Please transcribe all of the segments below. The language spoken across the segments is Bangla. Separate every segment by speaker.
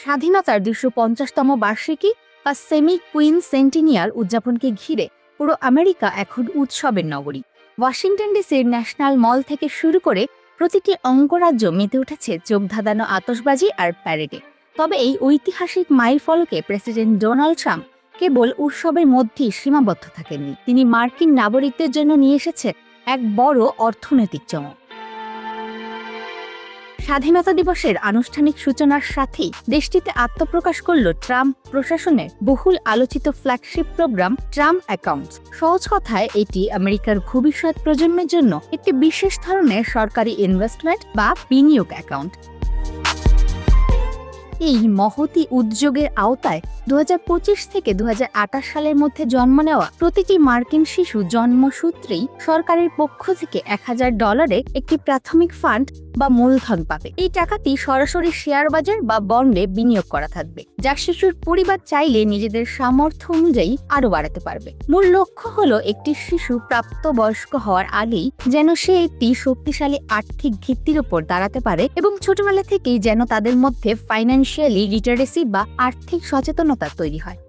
Speaker 1: স্বাধীনতার 250তম বার্ষিকী বা সেমি কুইন সেন্টিনিয়ার উদযাপনকে ঘিরে পুরো আমেরিকা এখন উৎসবের নগরী। ওয়াশিংটন ডিসির ন্যাশনাল মল থেকে শুরু করে প্রতিটি অঙ্গরাজ্য মেতে উঠেছে চোখ ধাঁধানো আতশবাজি আর প্যারেডে। তবে এই ঐতিহাসিক মাইলফলকে প্রেসিডেন্ট ডোনাল্ড ট্রাম্প কেবল উৎসবের মধ্যেই সীমাবদ্ধ থাকেননি, তিনি মার্কিন নাগরিকদের জন্য নিয়ে এসেছে এক বড় অর্থনৈতিক চমক। স্বাধীনতা দিবসের আনুষ্ঠানিক সূচনার সাথেই দেশটিতে আত্মপ্রকাশ করল ট্রাম্প প্রশাসনের বহুল আলোচিত ফ্ল্যাগশিপ প্রোগ্রাম ট্রাম্প অ্যাকাউন্টস। সহজ কথায় এটি আমেরিকার ভবিষ্যৎ প্রজন্মের জন্য একটি বিশেষ ধরনের সরকারি ইনভেস্টমেন্ট বা বিনিয়োগ অ্যাকাউন্ট। এই মহতি উদ্যোগের আওতায় 2025 থেকে 2028 সালের মধ্যে জন্ম নেওয়া প্রতিটি মার্কিন শিশু জন্মসূত্রেই সরকারের পক্ষ থেকে $1000 একটি প্রাথমিক ফান্ড বা মূলধন পাবে। এই টাকাটি সরাসরি শেয়ার বাজার বা বন্ডে বিনিয়োগ করা থাকবে, যা শিশুর পরিবার চাইলে নিজেদের সামর্থ্য অনুযায়ী আরও বাড়াতে পারবে। মূল লক্ষ্য হলো একটি শিশু প্রাপ্তবয়স্ক হওয়ার আগেই যেন সে একটি শক্তিশালী আর্থিক ভিত্তির উপর দাঁড়াতে পারে এবং ছোটবেলা থেকেই যেন তাদের মধ্যে ফাইন্যান্সিয়ালি লিটারেসি বা আর্থিক সচেতনতা তৈরি হয়।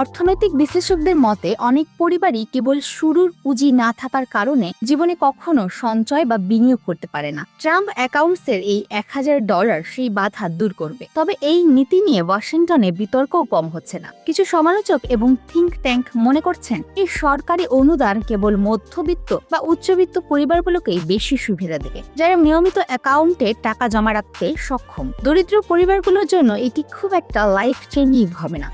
Speaker 1: অর্থনৈতিক বিশ্লেষকদের মতে অনেক পরিবারই কেবল শুরুর পুঁজি না থাকার কারণে জীবনে কখনো সঞ্চয় বা বিনিয়োগ করতে পারে না। ট্রাম্প অ্যাকাউন্টসের এই $1000 সেই বাধা দূর করবে। তবে এই নীতি নিয়ে ওয়াশিংটনে বিতর্কও কম হচ্ছে না। কিছু সমালোচক এবং থিঙ্ক ট্যাঙ্ক মনে করছেন এই সরকারি অনুদান কেবল মধ্যবিত্ত বা উচ্চবিত্ত পরিবারগুলোকেই বেশি সুবিধা দেবে, যারা নিয়মিত অ্যাকাউন্টে টাকা জমা রাখতে সক্ষম। দরিদ্র পরিবারগুলোর জন্য এটি খুব একটা লাইফ চেঞ্জিং হবে না।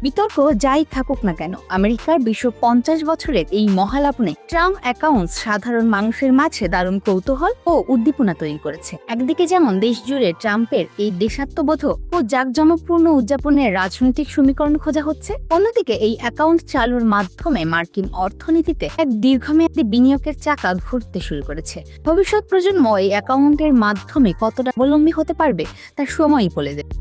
Speaker 1: বিতর্ক যাই থাকুক না কেন, আমেরিকার 250 বছরের এই মহালাপনে ট্রাম্প অ্যাকাউন্টস সাধারণ মানুষের মাঝে দারুণ কৌতূহল ও উদ্দীপনা তৈরি করেছে। একদিকে যেমন দেশ জুড়ে ট্রাম্পের এই দেশাত্মবোধ ও জাঁকজমকপূর্ণ উদযাপনের রাজনৈতিক সমীকরণ খোঁজা হচ্ছে, অন্যদিকে এই অ্যাকাউন্ট চালুর মাধ্যমে মার্কিন অর্থনীতিতে এক দীর্ঘমেয়াদী বিনিয়োগের চাকা ঘুরতে শুরু করেছে। ভবিষ্যৎ প্রজন্ম এই অ্যাকাউন্টের মাধ্যমে কতটা অবলম্বী হতে পারবে তা সময়ই বলে দেবে।